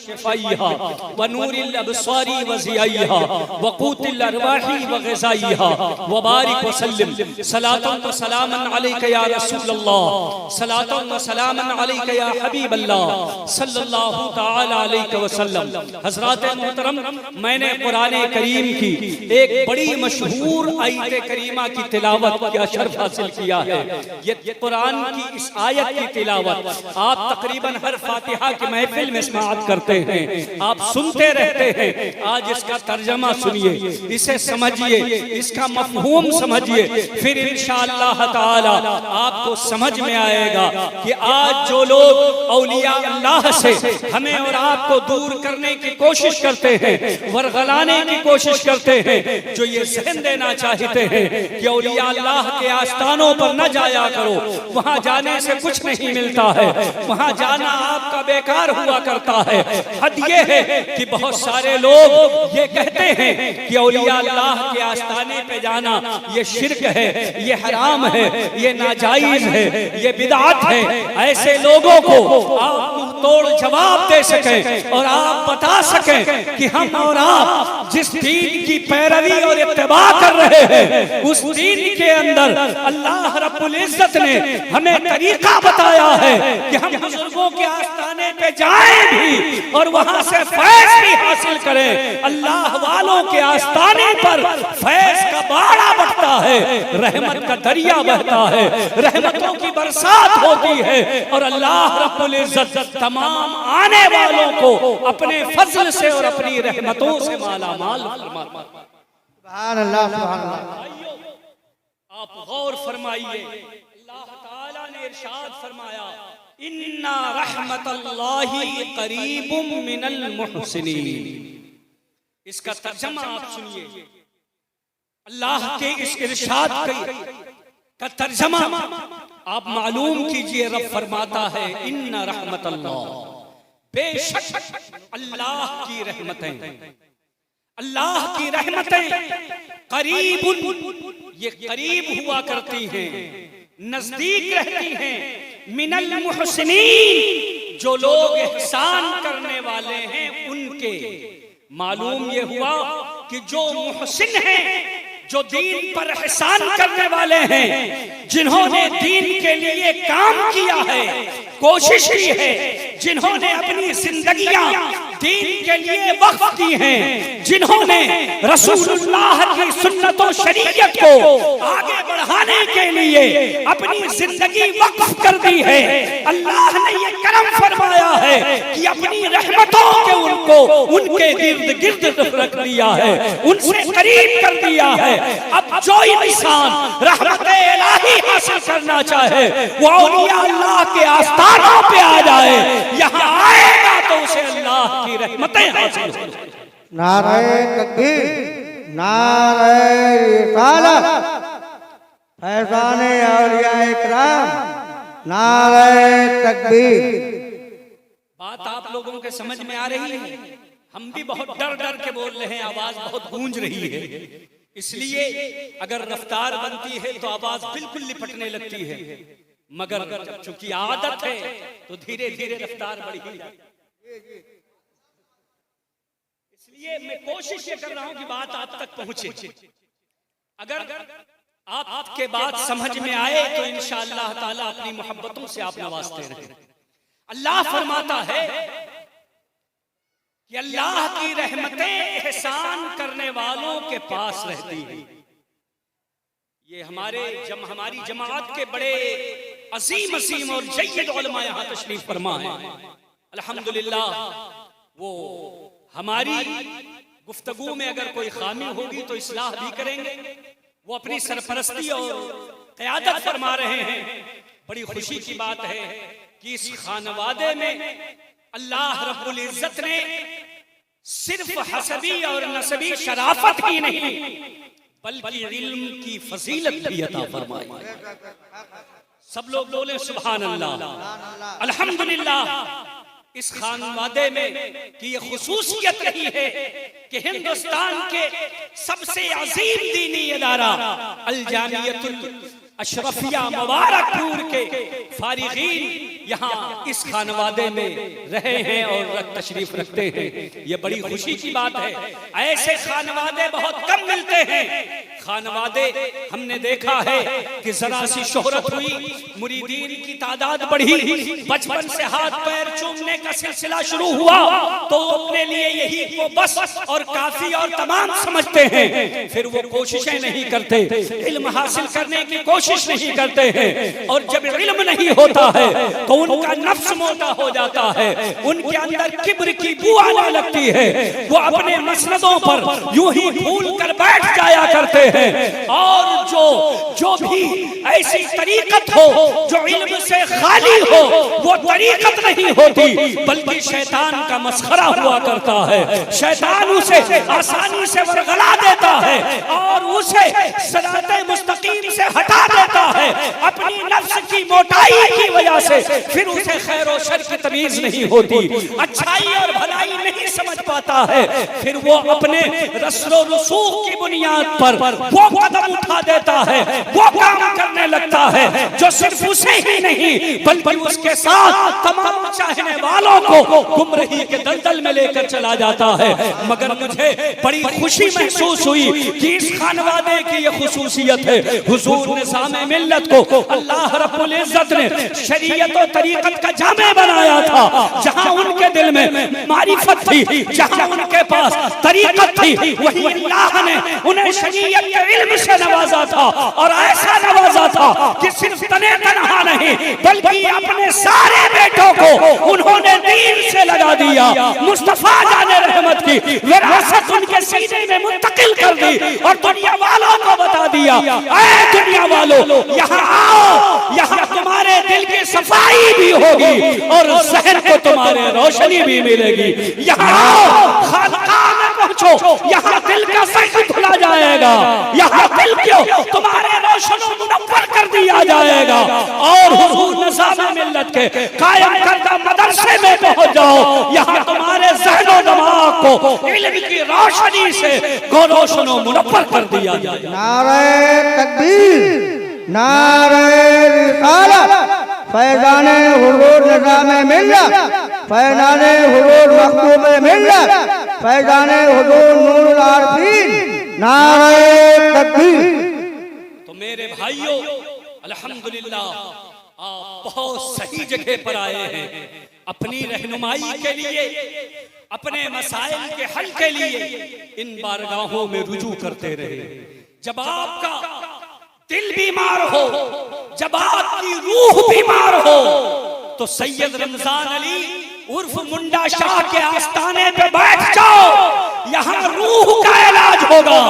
शिफाइहा व नूरिल अबसारी व ज़ियाइहा व क़ूतिल अरवाही व ग़िज़ाइहा व बारिक व सल्लिम सलातन व सलामन अलैका या रसूलल्लाह सलातन व सलामन अलैका या हबीबल्लाह सल्लल्लाहु तआला अलैहि वसल्लम। हज़रात मोहतरम, मैंने कुरान करीम की एक बड़ी मशहूर आयत करीमा की तिलावत का शर्फ हासिल किया है। ये कुरान की इस आयत की तिलावत आप तकरीबन हर फातिहा की महफिल में समाअत करते हैं, आप सुनते रहते हैं। आज इसका तर्जमा सुनिए, इसे समझिए, इसका मफ़हूम समझिए, फिर इंशाअल्लाह ताला आपको समझ में आएगा कि आज जो लोग औलिया अल्लाह से हमें और आपको दूर करने की कोशिश करते हैं, वरगलाने की कोशिश करते हैं, जो ये ज़हन देना चाहते हैं कि औलिया अल्लाह के आस्थानों पर न जाया करो, वहां जाने से कुछ नहीं मिलता है, वहां जाना आपका बेकार हुआ करता है। हद ये है कि बहुत सारे लोग ये कहते हैं कि औलिया अल्लाह के आस्थाने पे जाना ये शिर्क है, ये हराम है, ये नाजायज है, ये बिदअत है। ऐसे लोगों को आप मुंह तोड़ जवाब दे सकें और आप बता सकें कि हम और आप जिस दीन की पैरवी और इत्तिबा कर रहे हैं, उस दीन के अंदर अल्लाह रब्बुल इज्जत ने हमें तरीका बताया है कि हम बुजुर्गों के आस्थाने पे जाएं भी और वहां से फैज भी हासिल करें। अल्लाह वालों के आस्थाने पर फैज का बाड़ा बढ़ता है, रहमत का दरिया बहता है, रहमतों की बरसात होती है और अल्लाह रब्बुल इज्जत तमाम आने वालों को अपने फजल से और अपनी रहमतों से माला माल फरमाता है। सुभान अल्लाह, सुभान अल्लाह। आप गौर फरमाइए, अल्लाह ताला ने इरशाद फरमाया, इन्ना रहमतल्लाहि करीबुम मिनल मुहसिनीन। इसका तर्जमा आप सुनिए, अल्लाह के इस इरशाद का तर्जमा आप मालूम कीजिए। रब फरमाता है, इन्ना रहमतल्लाह, बेशक अल्लाह की रहमतें, अल्लाह की रहमतें करीबुन, ये करीब हुआ करती हैं, नजदीक रहती हैं, मिनल मुहसिनीन, जो लोग एहसान करने वाले हैं उनके। मालूम ये हुआ कि जो मुहसिन हैं, जो दीन पर एहसान करने वाले हैं, जिन्होंने दीन के लिए काम किया है, कोशिश की है, जिन्होंने अपनी जिंदगियां दीन के लिए वक्फ की हैं, जिन्होंने रसूलुल्लाह की सुन्नत और शरीयत को आगे बढ़ाने के लिए अपनी जिंदगी वक्फ कर दी है, अल्लाह ने ये करम फरमाया है कि अपनी रहमतों के उनको उनके इर्द गिर्द रख दिया है, उनसे करीब कर दिया है। अब जो इंसान रहमत इलाही हासिल करना चाहे वो औलिया अल्लाह के आस्थानों पे आ जाए, यहाँ आएगा तो उसे अल्लाह की रहमतें हासिल होंगी। नारे तकबीर, नारे रिसालत, फैज़ाने औलिया इकराम, नारे तकबीर। बात आप लोगों के समझ में आ रही है? हम भी बहुत डर डर के बोल रहे हैं, आवाज बहुत गूंज रही है, इसलिए अगर रफ्तार बनती है तो आवाज बिल्कुल लिपटने लगती है, मगर चूंकि आदत है तो धीरे धीरे रफ्तार बढ़ी जाती है। इसलिए मैं कोशिश ये कर रहा हूं कि बात आप तक पहुंचे। अगर आपके बात समझ में आए तो इंशाअल्लाह ताला अपनी मोहब्बतों से आप नवाजते रहें। अल्लाह फरमाता है कि अल्लाह की रहमतें एहसान करने वालों के पास रहती हैं। ये हमारी जमात के बड़े अजीम अजीम और जय्यद उलमा यहाँ तशरीफ फरमा है। अल्हम्दुलिल्लाह, वो हमारी गुफ्तगू में अगर कोई खामी होगी तो इस्लाह भी करेंगे। वो अपनी सरपरस्ती और क़यादत फरमा रहे हैं। बड़ी खुशी की बात है कि इस खानवादे में अल्लाह रब्बुल इज्जत ने सिर्फ हसबी और नसबी शराफत ही नहीं बल्कि इल्म की फजीलत भी अता फरमाई। सब लोग बोले सुभान अल्लाह, अल्हम्दुलिल्लाह। इस खानवादे में कि ये खुसूसियत रही है कि हिंदुस्तान के सबसे अजीम दीनी इदारा अल जामियतुल अशरफिया मुबारकपुर के फारिगीन यहाँ इस खानवादे में रहे हैं और तशरीफ रखते हैं। ये बड़ी खुशी की बात है। ऐसे खानवादे बहुत कम मिलते हैं। खानवादे हमने देखा है कि जरा सी शोहरत हुई, मुरीदीन की तादाद बढ़ी, बचपन से हाथ पैर चूमने का सिलसिला शुरू हुआ तो अपने लिए यही वो बस और काफी और तमाम समझते हैं। फिर वो कोशिशें नहीं करते, इल्म हासिल करने की कोशिश नहीं करते हैं। और जब इल्म नहीं होता है तो उनका नफ्स मोटा हो जाता है, उनके अंदर किब्र की बू आने लगती है। वो अपने मसनदों पर यूं ही भूल कर बैठ जाया करते हैं। और जो भी ऐसी तरीकत हो जो इल्म से खाली हो, वो तरीकत नहीं होती बल्कि शैतान का मस्खरा हुआ करता है। शैतान उसे आसानी से वरगला देता है और उसे सिराते मुस्तकीम से हटा देता है अपनी नफ्स की मोटाई की वजह से। फिर उसे खैर और शर की तमीज नहीं होती, अच्छाई और भलाई नहीं समझ पाता है। फिर वो अपने रस्म रसूख की बुनियाद पर वो कदम उठा देता है, वो काम करने लगता है जो सिर्फ उसे ही नहीं बल्कि उसके साथ तमाम चाहने वालों को गुमराही के दलदल में लेकर चला जाता है। मगर मुझे बड़ी खुशी महसूस हुई कि इस खानवादे की ये खुसूसियत है। हुजूर निज़ामे मिल्लत को अल्लाह रब्बुल इज्जत ने शरीयत और तरीकत का जामे बनाया था। जहां उनके दिल में मारिफत थी, जहां उनके पास तरीकत थी, वही अल्लाह ने उन्हें शरीयत के इल्म से नवाजा था। और ऐसा नवाजा था कि सिर्फ तने तनहा नहीं बल्कि अपने सारे बेटों को उन्होंने दीन से लगा दिया। मुस्तफा जाने रहमत की विरासत उनके सीने में मुंतकिल कर दी और दुनिया वालों को बता दिया, ऐ दुनिया वालों यहाँ आओ, यहाँ तुम्हारे दिल की सफाई भी होगी और ज़हन को तुम्हारे रोशनी भी मिलेगी। यहाँ आओ, खानकाह में पहुंचो, यहाँ दिल का ज़हन धुला जाएगा, यहाँ दिल को तुम्हारे रोशन मुनव्वर कर दिया जाएगा। और हुजूर निज़ामे मिल्लत के कायम करदा मदरसे में पहुंच जाओ, यहाँ तुम्हारे ज़हन और दिमाग को इल्म की रोशनी से रोशन मुनव्वर कर दिया जाएगा। नारे तकबीर, नारे रिसालत, फैज़ाने हुजूर निज़ामे मिल्लत, फैज़ाने हुजूर मखदूम मिल्लत, फैज़ाने हुजूर नूरुल आरिफीन, नारे तकबीर। तो मेरे भाइयों, अल्हम्दुलिल्लाह आप बहुत सही जगह पर आए हैं। अपनी रहनुमाई के लिए, अपने मसाइल के हल के लिए इन बारगाहों में रुजू करते रहे। जब आपका दिल बीमार हो, जब आपकी रूह बीमार हो तो सैयद रमजान अली उर्फ मुंडा शाह के आस्थाने पे बैठ जाओ, यहाँ रूह का इलाज होगा।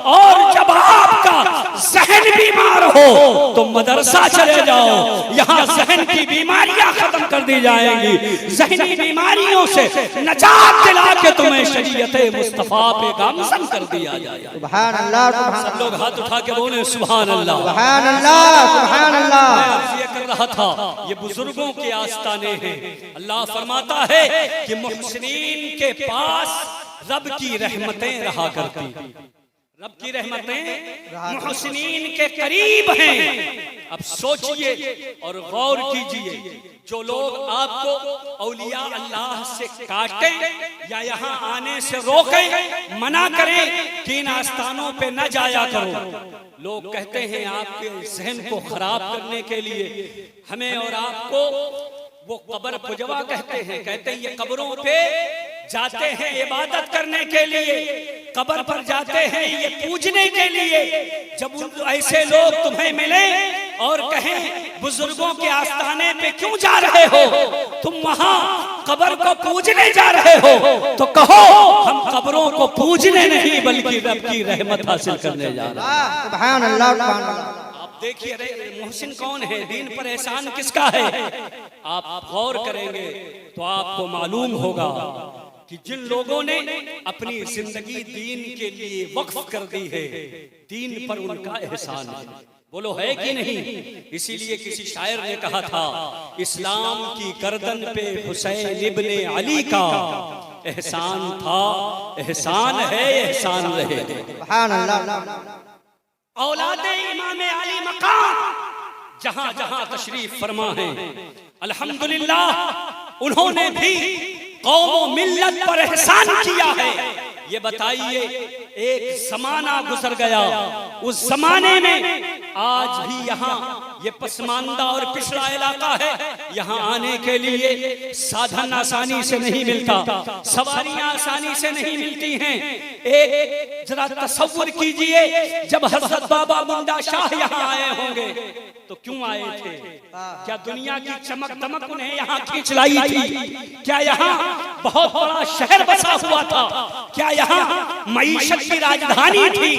और जब आपका जहन बीमार हो तो मदरसा चले जाओ, यहाँ जहन की बीमारियां खत्म कर दी जाएंगी। जहनी बीमारियों से नजात दिला के तुम्हें शरीयत मुस्तफा पे गामज़न कर दिया जाएगा। सुभान अल्लाह, सुभान सब लोग हाथ उठा के बोले सुभान अल्लाह, सुभान अल्लाह, सुभान अल्लाह। मैं अर्ज़ ये कर रहा था, ये बुजुर्गों के आस्ताने हैं। अल्लाह फरमाता है कि मुहसिनीन के पास रब की रहमतें रहा करती, रब की रहमतें मुहसिनीन के करीब हैं। अब सोचिए और गौर कीजिए, जो लोग आपको औलिया अल्लाह से काटें या यहाँ आने से रोकें, मना करें कि इन आस्थानों पे न जाया करो। लोग कहते हैं आपके जहन को खराब करने के लिए हमें और आपको वो कब्र पुजवा कहते हैं ये कब्रों पे जाते हैं इबादत करने के लिए, कब्र पर जाते हैं ये पूजने के लिए। जब ऐसे लोग तुम्हें मिले और कहें बुजुर्गों के आस्थाने पे क्यों जा रहे हो, तुम वहां कब्र को पूजने जा रहे हो, तो कहो हम कब्रों को पूजने नहीं बल्कि रब की रहमत हासिल करने जा रहे हैं। सुभान अल्लाह, सुभान अल्लाह। देखिए मोहसिन कौन है, दीन पर एहसान किसका है। आप गौर करेंगे तो आपको मालूम होगा कि जिन लोगों ने अपनी जिंदगी दीन के लिए वक्फ कर दी है, दीन पर उनका एहसान है। बोलो है कि नहीं। इसीलिए किसी शायर ने कहा था, इस्लाम की गर्दन पे हुसैन इब्ने अली का एहसान था, एहसान है, एहसान रहे। सुभान अल्लाह। औलादे इमाम आली मकाम जहां जहां तशरीफ फरमा है, अल्हम्दुलिल्लाह उन्होंने भी कौम मिल्लत पर एहसान किया है। ये बताइए, एक जमाना गुजर गया, उस जमाने में आज भी यहाँ ये पसमानदा और पिछड़ा इलाका है, यहाँ आने के लिए साधन आसानी से नहीं मिलता, सवारियां आसानी से नहीं मिलती हैं। एक जरा तसव्वुर कीजिए, जब हजरत बाबा मुंडा शाह यहाँ आए होंगे तो क्यों आए थे? क्या दुनिया की चमक दमक उन्हें यहाँ खींच लाई थी? क्या यहाँ बहुत बड़ा शहर बसा हुआ था? क्या यहाँ मईशत की राजधानी थी?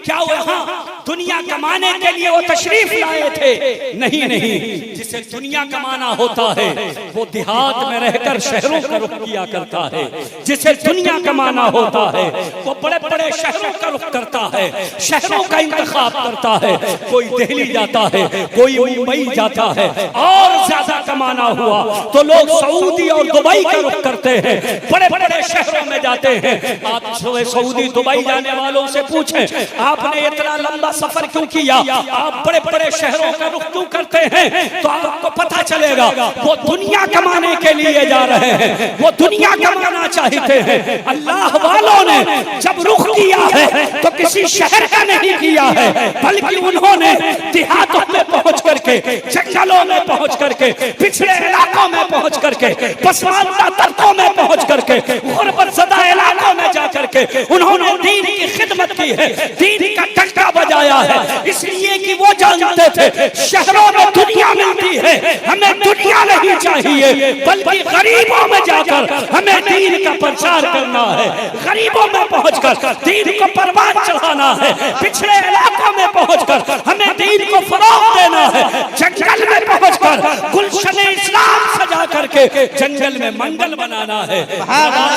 क्या वो यहाँ दुनिया कमाने के लिए वो तशरीफ लाए थे? नहीं नहीं, जिसे दुनिया कमाना होता है वो देहात में रहकर शहरों का रुख किया करता है। जिसे दुनिया कमाना होता है वो बड़े बड़े शहरों का रुख करता है, शहरों का इंतखाब करता है। कोई दिल्ली जाता है, कोई मुंबई जाता है, और ज्यादा कमाना हुआ तो लोग सऊदी और दुबई का रुख करते हैं, बड़े बड़े शहरों में जाते हैं। आप सऊदी दुबई जाने वालों से पूछें, आपने इतना लंबा सफर क्यों किया, आप बड़े बड़े शहरों का रुख क्यों करते हैं, तो आपको पता चलेगा वो दुनिया कमाने के लिए जा रहे हैं, वो दुनिया कमाना चाहते हैं। अल्लाह वालों ने जब रुख किया है तो किसी शहर का नहीं किया है, बल्कि उन्होंने देहातों में पहुंच करके, जंगलों में पहुंच करके, पिछड़े इलाकों में पहुंच करके, पसमानदा तबकों में पहुंच करके, गुर्बतज़दा इलाकों में जाकर के उन्होंने दीन की खिदमत की है, दीन का डंका बजाया है। इसलिए कि वो जानते थे शहरों में दुनिया मिलती है, हमें दुनिया नहीं चाहिए, बल्कि गरीबों में जाकर हमें दीन का प्रचार करना है, गरीबों में पहुंचकर दीन को परवान चढ़ाना है, पिछड़े इलाकों में पहुंचकर हमें दीन को फरोग देना है, जंगल में पहुंचकर गुलशन इस्लाम सजा करके जंगल में मंगल बनाना है।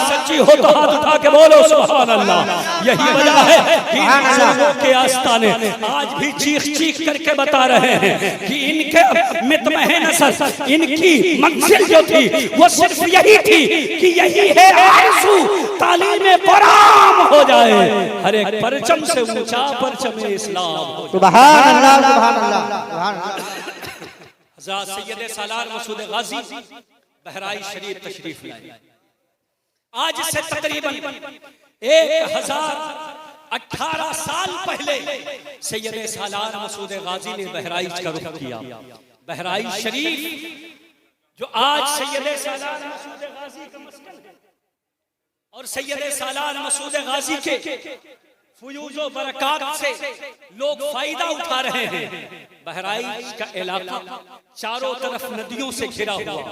सच्ची हो तो हाथ उठा के बोलो सुभान अल्लाह। यही वजह है कि बुजुर्गों के आस्थाने आज भी चीख चीख करके बता रहे हैं कि इनके मितमहे नसर, इनकी मंजिल जो थी वो सिर्फ यही थी कि यही है आरज़ू तालीम कुरान हो जाए, हर एक परचम से ऊंचा परचम इस्लाम। सुभान अल्लाह, सुभान अल्लाह, सुभान अल्लाह। हज़रत सैयद सालार मसूद गाजी बहराइच शरीफ तशरीफ लाए। आज से तकरीबन 1018 साल पहले सैयद सालार मसूद गाजी ने बहराइच का रुख किया। बहराइच शरीफ जो आज सैयद सालार मसूद गाजी का मस्कन है, और सैयद सालार मसूद गाजी के फयूज़ो बरक़ात से लोग फायदा उठा रहे हैं। बहराइच का इलाका चारों तरफ नदियों से घिरा हुआ।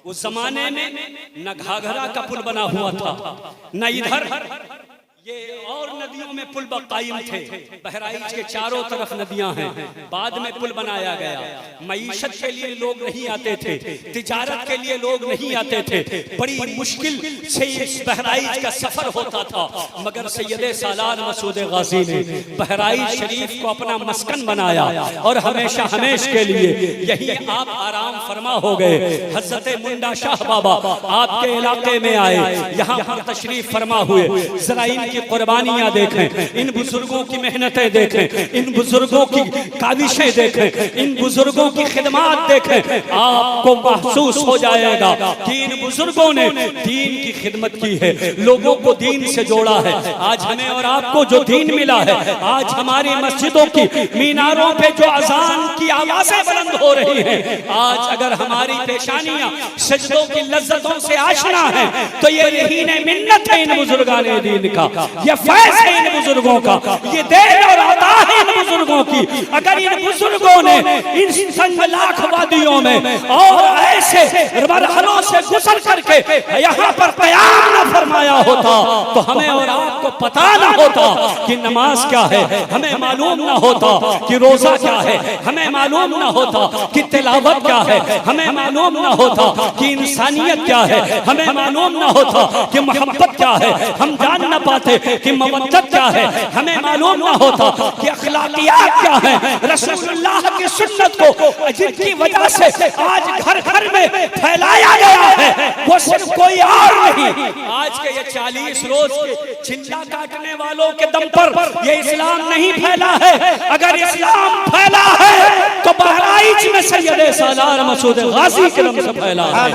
उस जमाने में न घाघरा का पुल बना हुआ था, न इधर ये और नदियों में पुल कायम थे। बहराइच के चारों तरफ नदियां हैं, बाद में पुल बनाया गया। मईशत के लिए लोग नहीं आते थे, तिजारत के लिए लोग नहीं आते थे, बड़ी मुश्किल से इस बहराइच का सफर होता था। मगर सैयद सालार मसूद गाजी ने बहराइच शरीफ को अपना मस्कन बनाया, और हमेशा हमेश के लिए यही आप आराम फरमा हो गए। हजरत मुंडा शाह बाबा आपके इलाके में आए, यहाँ पर तशरीफ फरमा हुए। जरा की कुर्बानियां देखें, इन बुजुर्गों की मेहनतें देखें, इन बुजुर्गों की काविशें देखें, इन बुजुर्गों की खिदमत देखें। आपको महसूस हो जाएगा कि इन बुजुर्गों ने दीन की खिदमत की है, लोगों को दीन से जोड़ा है। आज हमें और आपको जो दीन मिला है, आज हमारी मस्जिदों की मीनारों पे जो अजान की आवाजें बुलंद हो रही हैं, आज अगर हमारी पेशानियां सजदों की लज्जतों से आशना है तो ये यही ने मिन्नत है इन बुजुर्गाने दीन का, ये फैज़ है इन बुजुर्गों का, ये देन और अता है इन बुजुर्गों की। अगर इन बुजुर्गों ने इन संगलाख वादियों में और ऐसे मरहलों से गुजर करके यहाँ पर क़याम न फरमाया होता तो हमें और आपको पता न होता कि नमाज क्या है, हमें मालूम न होता कि रोजा क्या है, हमें मालूम न होता कि तिलावत क्या है, हमें मालूम न होता कि इंसानियत क्या है, हमें मालूम न होता कि मोहब्बत क्या है, हम जान न पाते कि मवद्दत क्या है, हमें मालूम न होता कि अखलाकियात क्या है। रसूलुल्लाह की सुन्नत को जिनकी वजह से आज घर घर में फैलाया गया है, वो सिर्फ कोई और नहीं, आज के ये 40 रोज के चिल्ला काटने वालों के दम पर ये इस्लाम नहीं फैला है। अगर इस्लाम फैला है तो बहराइच में सैयद सालार मसूद गाजी के नाम से फैला है।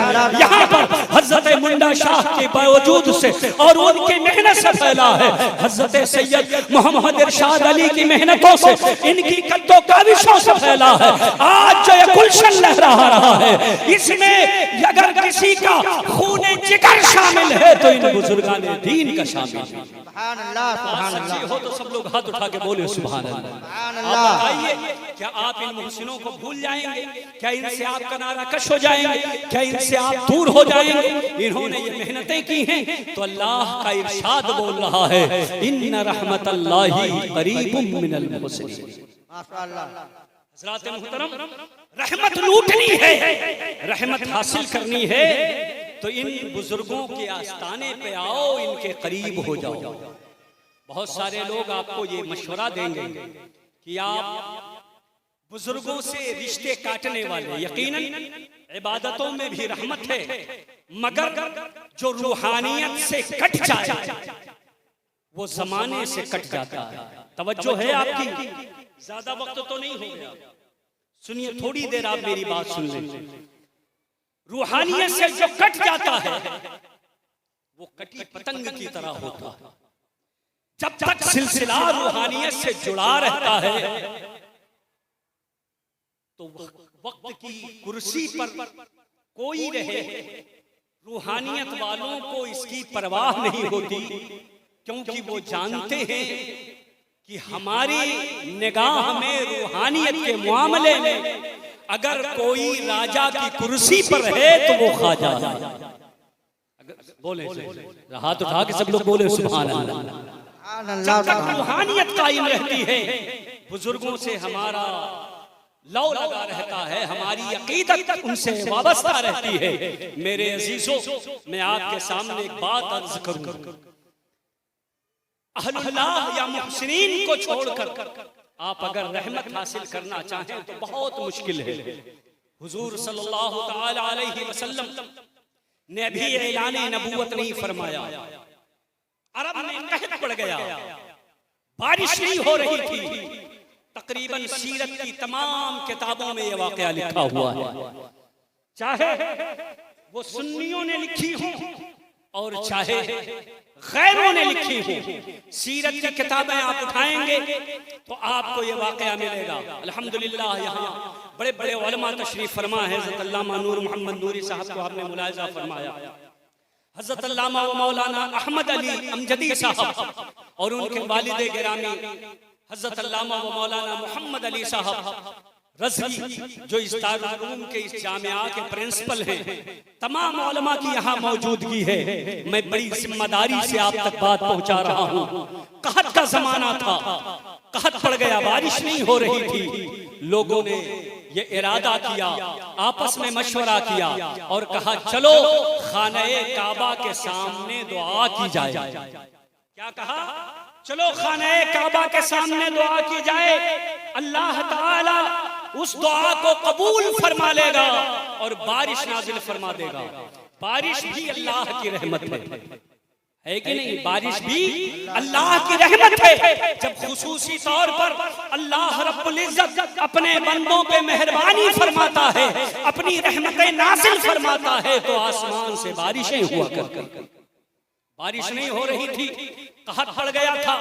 यहाँ पर हजरत मुंडा शाह के बावजूद से और उनकी मेहनत से फैला है। हजरत सैयद मोहम्मद इरशाद अली की मेहनतों से, इनकी कद्दो काविशों से फैला है। आज जो ये गुलशन लहरा रहा है, इसमें अगर किसी का खूने जिगर शामिल है तो इन बुजुर्गान दीन का शामिल है। सुभान अल्लाह, सुभान अल्लाह। हो तो सब लोग हाथ उठा के बोले सुभान अल्लाह। सुभान आप अल्लाह। बताइए, क्या आप इन मुहसिनों को भूल जाएंगे? क्या इनसे आप किनारा कश हो जाएंगे? क्या इनसे आप दूर हो जाएंगे? इन्होंने ये मेहनतें की हैं तो अल्लाह का इरशाद बोल रहा है, इन्ना रहमतल्लाहि करीबुम मिनल मुहसिनीन। माशाअल्लाह। हज़रात मुहतरम, रहमत लूटनी है, रहमत हासिल करनी है तो इन बुजुर्गों के आस्थाने पे आओ, इनके करीब हो जाओ। बहुत सारे लोग आपको ये मशवरा देंगे कि आप बुजुर्गों से रिश्ते काटने वाले, यकीनन इबादतों में भी रहमत है, मगर जो रूहानियत से कट जाए वो जमाने से कट जाता है। तवज्जो है आपकी? ज्यादा वक्त तो नहीं हो गया, सुनिए थोड़ी देर आप मेरी बात सुन लें। रूहानियत से जो कट जाता है वो कटी पतंग की तरह होता है। जब तक सिलसिला रूहानियत से जुड़ा रहता है तो वक्त की कुर्सी पर कोई रहे, रूहानियत वालों को इसकी परवाह नहीं होती, क्योंकि वो जानते हैं कि हमारी निगाह में रूहानियत के मामले में अगर कोई राजा की कुर्सी पर है तो वो ख्वाजा है। बोले हाथ उठा के सब लोग बोले सुभान अल्लाह। जब तक रूहानियत कायम रहती है, बुजुर्गों से हमारा लौ लगा रहता है, हमारी अकीदत उनसे वाबस्ता रहती है। मेरे अजीजों, मैं आपके सामने एक बात अर्ज करूं। अहलुल्लाह या मुहसिनीन को छोड़कर आप अगर रहमत हासिल करना चाहें तो बहुत मुश्किल है। हुजूर सल्लल्लाहु तआला अलैहि वसल्लम ने भी ऐलान नबूवत नहीं फरमाया। अरब में कहत पड़ गया, बारिश नहीं हो रही थी। तकरीबन सीरत की तमाम किताबों में यह वाकया लिखा हुआ है, चाहे वो सुन्नियों ने लिखी हो और चाहे गैरों ने लिखी हो। सीरत की किताबें आप उठाएंगे तो आपको ये वाकया मिलेगा। अल्हम्दुलिल्लाह, यहाँ बड़े बड़े उलमा तशरीफ फरमा है। हज़रत अल्लामा नूर मोहम्मद नूरी साहब को आपने मुलाहिजा फरमाया, हज़रत अल्लामा व मौलाना अहमद अली अमजदी साहब और उनके वालिद गिरामी हज़रत अल्लामा व मौलाना मोहम्मद अली साहब रज़वी, जो इस दारुल उलूम के इस जामिया के प्रिंसिपल हैं। तमाम उलमा की यहाँ मौजूदगी है। मैं बड़ी जिम्मेदारी से आप तक बात पहुँचा रहा हूँ। कहत का जमाना था, कहत पड़ गया, बारिश नहीं हो रही थी। लोगों ने ये इरादा किया, आपस में मशवरा किया और कहा चलो खाने काबा के सामने दुआ की जाए। क्या कहा? चलो खाने काबा के सामने दुआ की जाए, अल्लाह ताला उस दुआ को कबूल फरमा लेगा और बारिश नाजिल फरमा देगा। बारिश भी अल्लाह की रहमत है कि नहीं? बारिश भी अल्लाह की रहमत है। जब खुसूसी तौर पर अल्लाह रब्बुल इज्जत अपने बंदों पे मेहरबानी फरमाता है, अपनी रहमतें नाजिल फरमाता है, तो आसमान से बारिशें हुआ करती। बारिश नहीं हो रही थी, कहत पड़ गया था।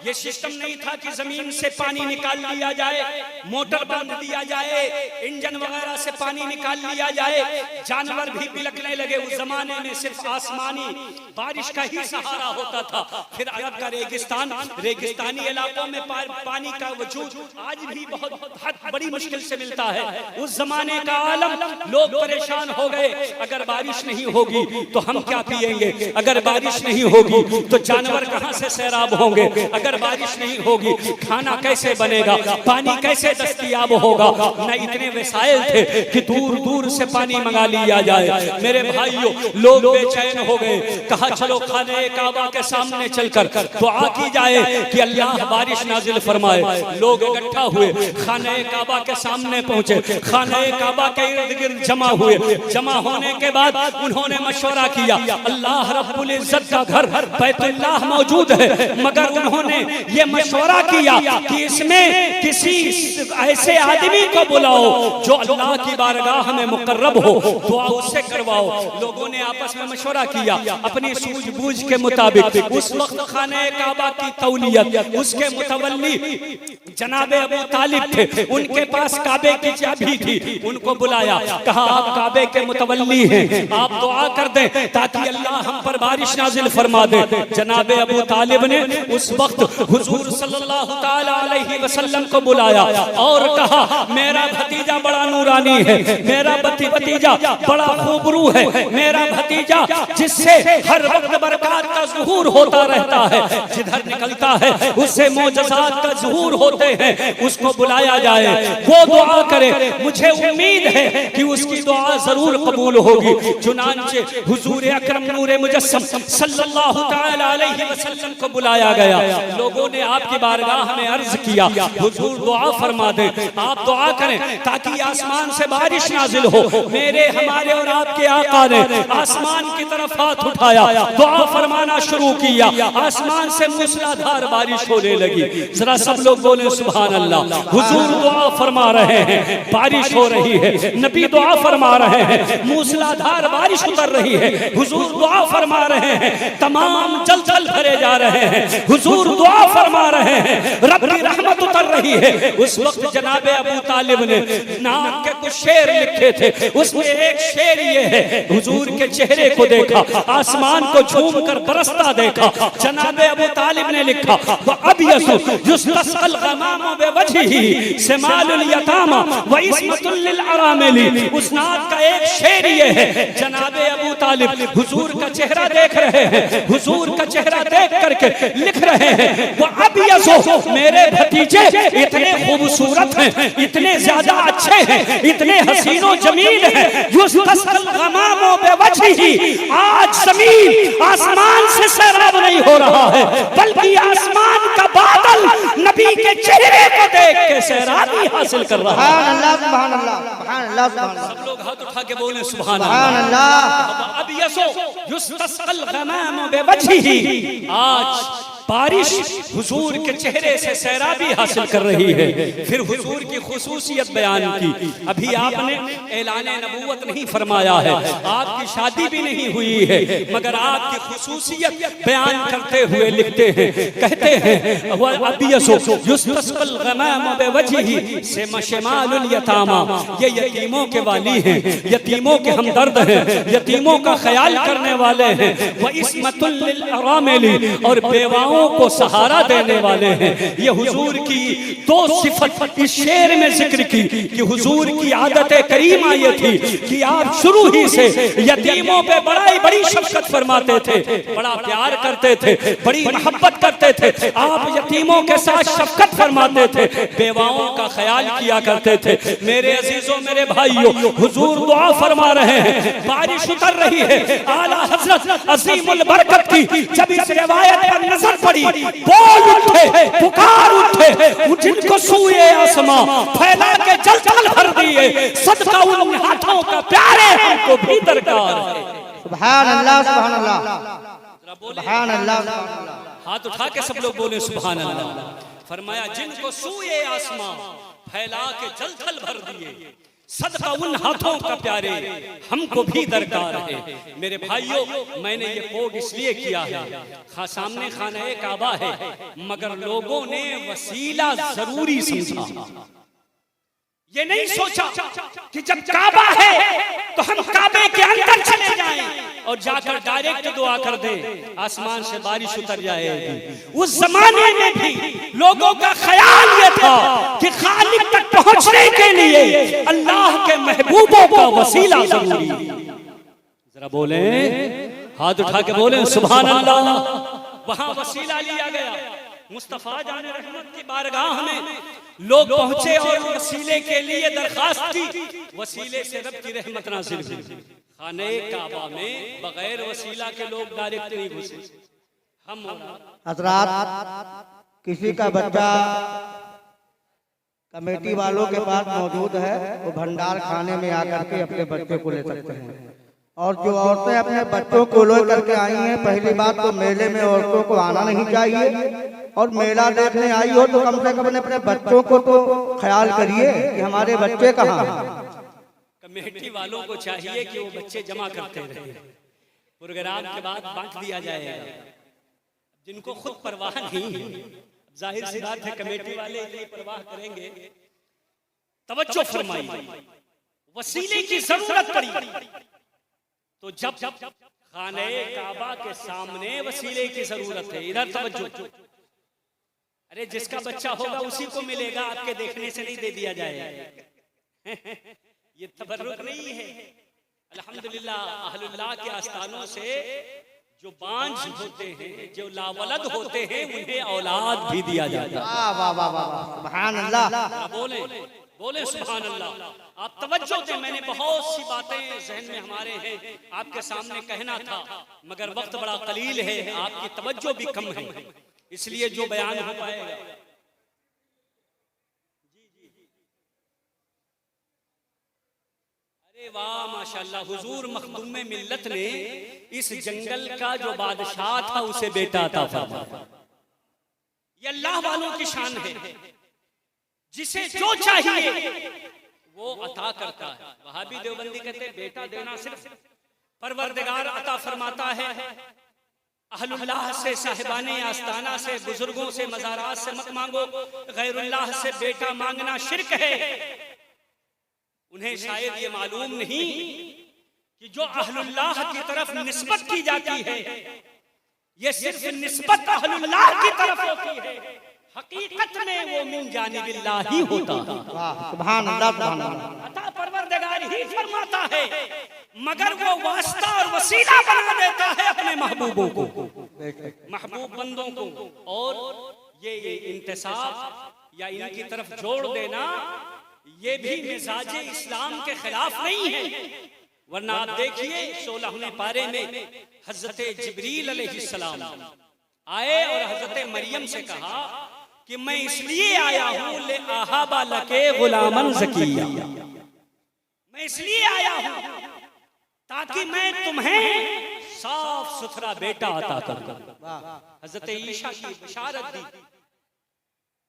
ये सिस्टम नहीं था कि जमीन से पानी निकाल लिया जाए, मोटर बांध दिया जाए, इंजन वगैरह से पानी निकाल लिया जाए। जानवर भी बिलकने लगे। उस जमाने में सिर्फ आसमानी बारिश का ही सहारा होता था। फिर अरब का रेगिस्तान, रेगिस्तानी इलाकों में पानी का वजूद आज भी बहुत बड़ी मुश्किल से मिलता है। उस जमाने का आलम, लोग परेशान हो गए। अगर बारिश नहीं होगी तो हम क्या पिएंगे? अगर बारिश नहीं होगी तो जानवर कहां से सैराब होंगे? अगर बारिश नहीं होगी खाना कैसे बनेगा? पानी कैसे दस्तयाब होगा? न इतने वसाइल थे कि दूर दूर से पानी मंगा लिया जाए। मेरे भाइयों, लोग बेचैन हो गए। कहा चलो खाने काबा के सामने चलकर दुआ की जाए कि अल्लाह बारिश नाजिल फरमाए। लोग इकट्ठा हुए, खाने काबा के सामने पहुंचे, खाने काबा के इर्द गिर्द जमा हुए। जमा होने के बाद उन्होंने मशवरा किया, अल्लाह रब्बुल इज्जत का घर बैतुल्लाह मौजूद मौजूद है, मगर उन्होंने ये मशवरा किया कि इसमें किसी ऐसे आदमी को बुलाओ जो अल्लाह की बारगाह में मुकर्रब हो, दुआ उससे करवाओ। लोगों ने आपस में मशवरा किया अपनी सूझबूझ के मुताबिक। उस वक्त खाने काबा की तौलियत उसके मुतवल्ली जनाबे अबू तालिब थे, उनके पास काबे की चाबी थी। उनको बुलाया, कहा आप काबे के मुतवल्ली हैं, आप दुआ कर दें ताकि अल्लाह हम पर बारिश नाजिल फरमा दे। जनाबे अबू तालिब ने उस वक्त हुजूर सल्लल्लाहु ताला अलैहि वसल्लम को बुलाया और कहा मेरा भतीजा बड़ा नूरानी है, मेरा भतीजा बड़ा खूबरू है, मेरा भतीजा जिससे हर वक्त बरकत का ज़ुहूर होता रहता है, जिधर निकलता है उससे मोजज़ात का ज़ुहूर होते हैं, उसको बुलाया जाए, वो दुआ करे। मुझे उम्मीद है कि उसकी दुआ जरूर कबूल होगी। चुनांचे हुजूर अकरम नूरे मुजस्सम सल्लल्लाहु ताला अलैहि वसल्लम को बुलाया गया। लोगों ने आपकी बारगाह में अर्ज किया हुजूर दुआ फरमा दें, आप दुआ करें ताकि आसमान से बारिश नाजिल हो। मेरे हमारे और आपके आका ने आसमान की तरफ हाथ उठाया, दुआ फरमाना शुरू किया, आसमान से मूसलाधार बारिश होने लगी। जरा सब लोग बोले सुभान अल्लाह। हुजूर दुआ फरमा रहे हैं, बारिश हो रही है, नबी दुआ फरमा रहे हैं, मूसलाधार बारिश उतर रही है, हुजूर दुआ फरमा रहे हैं, तमाम जल भरे जा रहे हैं, हुजूर दुआ फरमा रहे हैं, रब्बी रहमत उतर रही है। उस वक्त जनाबे अबू तालिब ने नाम के कुछ शेर लिखे थे, उसमें एक शेर ये है, हुजूर के चेहरे को देखा, आसमान को झूम कर बरसता देखा। जनाबे अबू तालिब ने लिखा वअबयसु युस्तस्क़ल गमामु बिवजहिही सिमालुल यतामा व इस्मतुल लिल अरामिली। उस नात का एक शेर ये है, जनाबे अबू तालिब हुजूर का चेहरा देख रहे हैं, हुजूर का चेहरा देख करके लिख रहे हैं वअबयसु मेरे भतीजे इतने खूबसूरत हैं, इतने ज्यादा अच्छे हैं, इतने हसीनो जमील हैं, युस्तस्क़ल गमामु बिवजहिही। आज जमीन आसमान से सैराब नहीं हो रहा है, बल्कि आसमान का बादल नबी के चेहरे को देख के सैराबी हासिल कर रहा है। सुभान अल्लाह, सुभान अल्लाह, सुभान अल्लाह, सुभान अल्लाह। सब लोग हाथ उठा के बोले सुभान अल्लाह। अब यसो युस्तस्क़ल गमामु बिवजहिही। आज बारिश हुजूर के चेहरे से सैराबी हासिल कर रही है। फिर हुजूर की खुसूसियत बयान की। अभी आपने ऐलान नबूवत नहीं फरमाया है, आपकी शादी भी नहीं हुई है, मगर आपकी खुसूसियत बयान करते हुए लिखते हैं, कहते हैं वअबयसु युस्तस्क़ल गमामु बिवजहिही शिमालुल यतामा। ये यतीमों के वाली हैं, यतीमों के हमदर्द हैं, यतीमों का ख्याल करने वाले हैं। व इस्मतुल लिल अरामिली, और बेवाओं को सहारा देने वाले हैं। ये हुजूर की दो सिफत इस शेर में जिक्र की कि हुजूर की आदत करीमा ये थी कि आप शुरू ही से यतीमों पे बड़ी शफकत फरमाते थे, बड़ा प्यार करते थे, बड़ी मोहब्बत करते थे। आप यतीमों के साथ शफकत फरमाते थे, बेवाओं का ख्याल किया करते थे। मेरे अजीजों, मेरे भाइयों, हुजूर दुआ फरमा रहे हैं, बारिश उतर रही है। आला हजरत अजीमुल बरकत की जब इस रिवायत पर नजर पड़ी, बोल उठे, पुकार उठे, जिनको सूए आसमां फैला के जल भर दिए, सदका उन हाथों का प्यारे हमको भी दरकार है। सुभान अल्लाह, सुभान अल्लाह, सुभान अल्लाह, सुभान अल्लाह। हाथ उठा के सब लोग बोले सुभान अल्लाह। फरमाया जिनको सूए आसमां फैला के जल भर दिए, सदका उन हाथों का प्यारे हमको भी दरकार है। मेरे भाइयों, मैंने ये कोड इसलिए किया है, सामने खाने काबा है, मगर लोगों ने वसीला जरूरी समझा। ये नहीं सोचा कि जब काबा है तो हम काबे के अंदर चले जाएं और जाकर डायरेक्ट दुआ कर दें, आसमान से बारिश उतर जाएगी। उस जमाने में भी लोगों का ख्याल ये था कि खालिक तक पहुंचने के लिए अल्लाह के महबूबों का वसीला जरूरी है। जरा बोले, हाथ उठा के बोले सुभान अल्लाह। वहां वसीला लिया गया, मुस्तफा जाने रहमत की बारगाह में लोग पहुंचे और वसीले के लिए दरखास्त की। वसीले से रब की रहमत नाज़िल हुई। खाने काबा में बगैर वसीला के लोग डायरेक्ट नहीं घुसे। हम हजरात, किसी का बच्चा कमेटी वालों के पास मौजूद है, वो भंडार खाने में आकर के अपने बच्चे को ले सकते हैं। और जो औरतें अपने बच्चों को ले करके आई हैं, पहली बात तो मेले में औरतों को आना नहीं चाहिए, और मेला देखने आई हो तो कम से कम अपने बच्चों को तो ख्याल करिए कि हमारे बच्चे कहाँ हैं। कमेटी वालों को चाहिए कि वो बच्चे जमा करते रहे, प्रोग्राम के बाद बांट दिया जाएगा। जिनको खुद परवाह नहीं है, जाहिर सी बात है कमेटी वाले इतनी परवाह करेंगे। तवज्जो फरमाइए, वसीले की जरूरत पड़ी तो जब खाने काबा के सामने वसीले की जरूरत है, इधर तवज्जो। अरे जिसका बच्चा होगा उसी को मिलेगा, आपके देखने से नहीं दे दिया जाएगा। ये तबर्रुक नहीं है। अल्हम्दुलिल्लाह अहलुल्लाह के आस्थानों से जो बांझ होते हैं, जो लावलद होते हैं, उन्हें औलाद भी दिया जाता है। वाह वाह वाह वाह, सुभान अल्लाह। बोले बोले सुभान अल्लाह। आप तवज्जो दें, मैंने बहुत सी बातें जहन में हमारे हैं आपके सामने कहना था, मगर वक्त बड़ा कलील है, आपकी तवज्जो भी कम है, इसलिए जो बयान हो पाएगा। अरे वाह माशाल्लाह, हुजूर मखदूम मिल्लत ने इस जंगल का जो बादशाह था उसे बेटा अता फरमाया। ये अल्लाह वालों की शान है, जिसे जो चाहिए वो अता करता है। वहाबी देवबंदी कहते हैं बेटा देना सिर्फ परवरदिगार अता फरमाता है। अहलुल्लाह से, साहिबाने आस्ताना से, बुजुर्गों से, मज़ारात से मत मांगो। गैरुल्लाह से बेटा मांगना शिर्क है। उन्हें शायद ये मालूम नहीं कि जो अहलुल्लाह की तरफ निस्बत की जाती है, ये सिर्फ निस्बत अहलुल्लाह की तरफ होती है, हकीकत में वो मिन जानिबिल्लाह ही होता है। सुभान अल्लाह, सुभान अल्लाह। अता परवरदिगार ही फरमाता है, मगर वो वास्ता और वसीला बना देता है अपने महबूबों को, महबूब बंदों को। और ये इंतसाब या इनकी तरफ जोड़ देना, ये भी मिजाजे इस्लाम के खिलाफ नहीं है। वरना आप देखिए 16वें पारे में हजरत जिब्रील अलैहिस्सलाम आए और हजरत मरियम से कहा कि मैं इसलिए आया हूं ले आहाबा लके गुलामन ज़किया, मैं इसलिए आया हूं ताकि मैं तुम्हें साफ सुथरा बेटा अता कर दूं। हजरत ईशा की बशारत दी।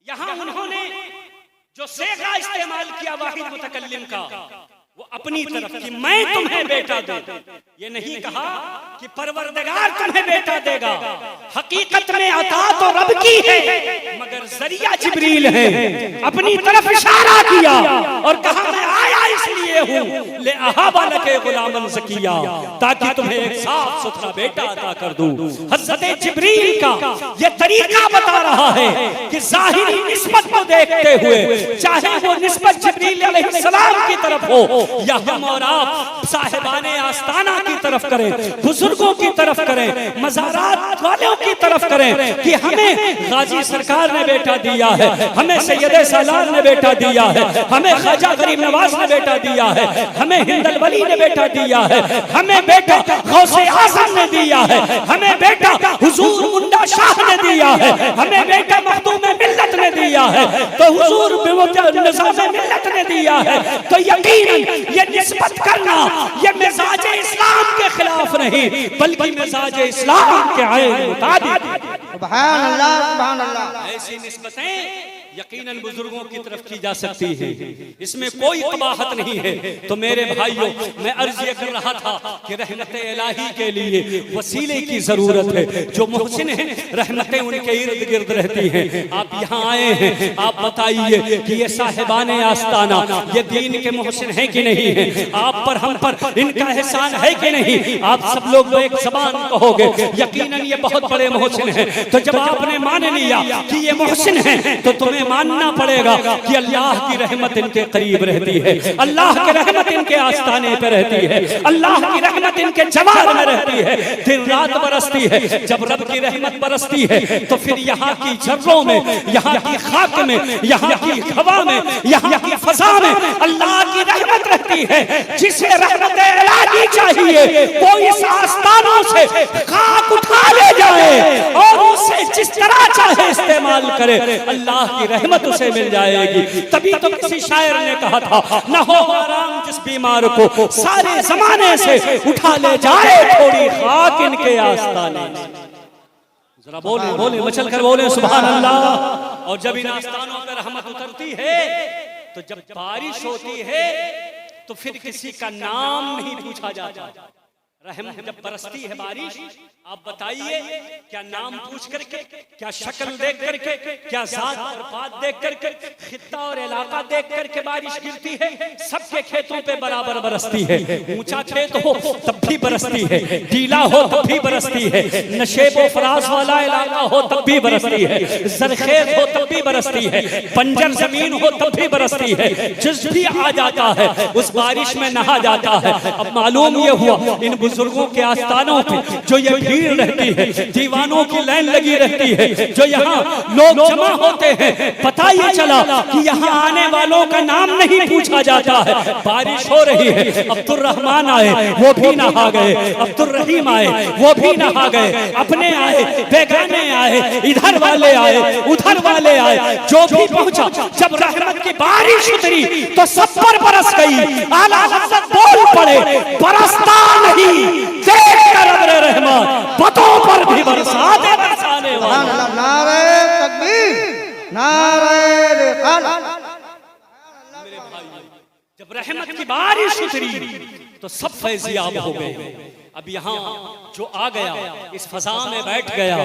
यहां उन्होंने जो सेगा इस्तेमाल किया वाहिद मुतकल्लिम का, वो अपनी तरफ की मैं तुम्हें बेटा दूं, ये नहीं कहा कि परवरदिगार तुम्हें बेटा देगा। हकीकत में अता तो रब की है, मगर जरिया जिब्रील है। अपनी तरफ इशारा किया और कहा मैं आया इसलिए हूं ले अहाबा लके गुलामन ज़किया, ताकि तुम्हें एक साफ सुथरा बेटा अता कर दूं। हज़रत जिब्रील का ये तरीका बता रहा है कि जाहिरी निस्बत को देखते हुए, चाहे वो निस्बत जिब्रील अलैहिस्सलाम की तरफ हो या हम और आप साहिबाने आस्ताना की तरफ करें, बुजुर्गों की तरफ करें, मज़ारात वालों की तरफ करें, कि हमें गाजी सरकार ने बेटा दिया है, हमें सैयदे सालार ने बेटा दिया है, हमें ख्वाजा गरीब नवाज ने बेटा दिया है, हमें हिंदल वली ने बेटा दिया है, हमें बेटा गौसे आज़म ने दिया है, हमें बेटा हुजूर मुंडा शाह ने दिया है, हमें बेटा मखदूम मिल्लत ने दिया है, तो हुजूर निज़ाम मिल्लत ने दिया है। तो यकीनन ये निस्बत करना ये मिजाजे इस्लाम के खिलाफ नहीं, बल्कि मिजाजे इस्लाम के आईन मुताबिक। सुभान अल्लाह, सुभान अल्लाह। ऐसी निस्बतें यकीनन बुजुर्गों की तरफ की जा सकती है, इसमें कोई कबाहत नहीं है। तो मेरे भाइयों, मैं अर्ज ये कर रहा था कि रहमत इलाही के लिए वसीले की जरूरत है। जो मोहसिन है, रहमतें उनके इर्द गिर्द रहती हैं। आप यहाँ आए हैं, आप बताइए कि ये साहिबाने आस्ताना ये दीन के मोहसिन है कि नहीं है? आप पर, हम पर इनका एहसान है कि नहीं? आप सब लोग एक जबान कहोगे यकीनन ये बहुत बड़े मोहसिन हैं। तो जब आपने मान लिया कि ये मोहसिन है, तो तुम्हें मानना पड़ेगा कि अल्लाह की रहमत इनके करीब रहती है, अल्लाह की रहमत इनके आस्ताने पे रहती है, अल्लाह की रहमत इनके जवाब में रहती है, दिन रात बरसती है। जब रब की रहमत बरसती है तो फिर यहाँ की जर्रों में, यहाँ की खाक में, यहाँ की हवा में, यहाँ की फजा में अल्लाह की रहमत रहती है। जिसे रहमत इलाही चाहिए वो इस आस्तानों से खाक उठा ले जाए और उसे जिस तरह चाहे इस्तेमाल करे, अल्लाह की रहमत उसे मिल जाएगी। तभी तो किसी शायर ने कहा था, न हो आराम जिस बीमार को सारे जमाने से उठा ले जाए थोड़ी खाक इनके आस्ताने। जरा बोले बोले मचल कर बोले सुभान अल्लाह। और जब इन आस्थानों पर रहमत उतरती है, तो जब बारिश होती है तो फिर किसी का नाम नहीं पूछा जाता। रहमत जब बरसती है बारिश, आप बताइए क्या नाम पूछ करके, क्या शक्ल देख करके, क्या जात और पात देख करके, खित्ता और इलाका देख करके बारिश गिरती है? सबके खेतों पे बराबर बरसती है। ऊंचा खेत हो तब भी बरसती है, ढीला हो तब भी बरसती है, नशेब व फराज वाला इलाका हो तब भी बरसती है, जरखेज हो तब भी बरसती है, बंजर जमीन हो तब भी बरसती है। जिस भी आ जाता है उस बारिश में नहा जाता है। अब मालूम ये हुआ इन बुजुर्गों के आस्थानों पे जो ये भीड़ रहती है, दीवानों की लाइन लगी रहती है, जो यहाँ लोग जमा होते हैं, पता ये चला कि यहाँ आने वालों का नाम नहीं पूछा जाता है। बारिश हो रही है, अब्दुल रहमान आए वो भी नहा गए, अब्दुल रहीम आए वो भी नहा गए, अपने आए बेगाने आए, इधर वाले आए उधर वाले आए, जो भी पहुंचा जब रहमत की बारिश उतरी तो सब पर बरस गई। आला हज़रत बोल पड़े, बरसता नहीं देख कर अब्र रहमान बतों पर भी बरसाते बरसाने वाला। नारे तकबीर, नारे रिसालत। मेरे भाई, जब रहमत की बारिश उतरी तो सब फैज़याब हो गए। अब यहाँ जो आ गया इस फजा में बैठ गया,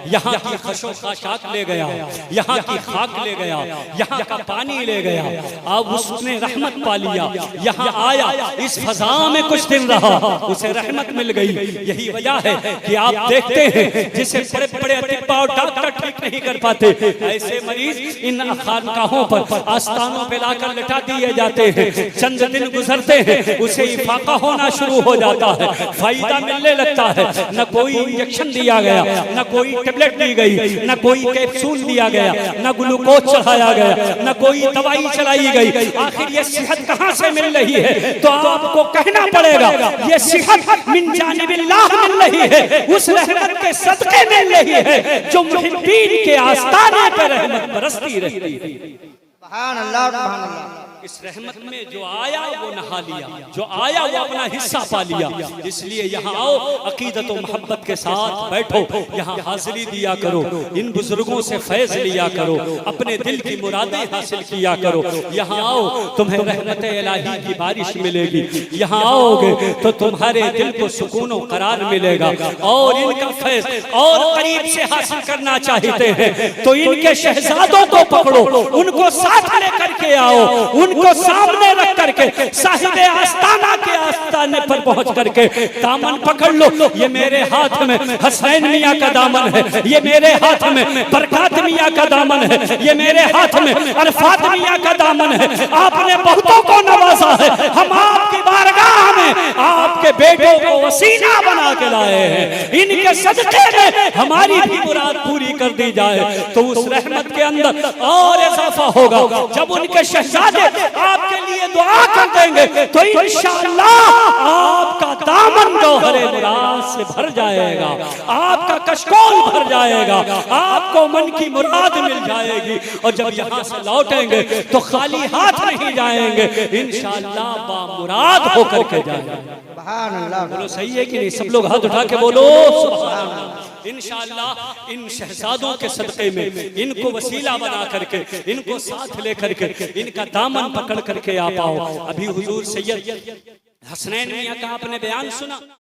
यहाँ की खशो खाशात ले गया, यहाँ की खाक ले गया, यहाँ का पानी ले गया, अब उसने रहमत पा लिया। यहाँ आया, इस फजा में कुछ दिन रहा, उसे रहमत मिल गई। यही वजह है कि आप देखते हैं जिसे बड़े बड़े अतिब्बा और डॉक्टर ठीक नहीं कर पाते, ऐसे मरीज इन खानकाहों पर आस्थानों पे लाकर लिटा दिए जाते हैं। चंद दिन गुजरते हैं उसे इफाका होना शुरू हो जाता है, फायदा मिलने लगता है। न कोई इंजेक्शन दिया गया, न कोई टेबलेट दी गई, न कोई कैप्सूल दिया गया, न ग्लूकोज चढ़ाया गया, न कोई दवाई चलाई गई। आखिर ये सेहत कहाँ से मिल रही है? तो आपको कहना पड़ेगा ये सेहत मिन जानिबिल्लाह मिल रही है, उस रहमत के सदके मिल रही है जो मुहिब्बीन के आस्ताने पर रहमत बरसती रहती है। सुभान अल्लाह, सुभान अल्लाह। इस रहमत में जो आया वो नहा लिया, जो आया वो अपना हिस्सा पा लिया। इसलिए यहाँ आओ, अकीदत और मोहब्बत के साथ बैठो, यहाँ हाजिरी दिया करो, इन बुजुर्गों से फैज लिया करो, अपने दिल की मुरादें हासिल किया करो। यहाँ आओ, तुम्हें रहमत इलाही की बारिश मिलेगी। यहाँ आओगे तो तुम्हारे दिल को सुकून और करार मिलेगा। और इनका फैज और करीब से हासिल करना चाहते हैं तो इनके शहजादों को पकड़ो, उनको साथ लेकर के आओ, उनको सामने रख करके साहिबे आस्ताना के आस्ताने पर पहुंच करके दामन पकड़ लो। ये मेरे हाथ में हसैन मियां का दामन है, ये मेरे हाथ में बरकत मियां का दामन है, ये मेरे हाथ में अरफात मियां का दामन है। आपने बहुतों को नवाजा है, हम आपकी बारगाह में आपके बेटों को वसीला बना के लाए हैं। इनके सदके में हमारी भी मुराद पूरी कर दी जाए तो उस रहमत के अंदर और इजाफा होगा। जब उनके शहजादे आपके लिए दुआ कर देंगे तो इंशाअल्लाह आपका दामन गौहरे मुराद से भर जाएगा, आपका कशकोल भर जाएगा, आपको मन की मुराद मिल जाएगी। और जब यहाँ से लौटेंगे तो खाली हाथ नहीं जाएंगे, इंशाअल्लाह बामुराद होकर के जाएंगे। सुभान अल्लाह। बोलो सही है कि नहीं? सब लोग हाथ उठा के बोलो सुभान अल्लाह। इंशाअल्लाह इन शहजादों के सदक़े में इनको वसीला बना करके, इनको साथ लेकर के, इनका दामन पकड़ करके आप आओ। अभी हुजूर सैयद हसनैन मियां का आपने बयान सुना।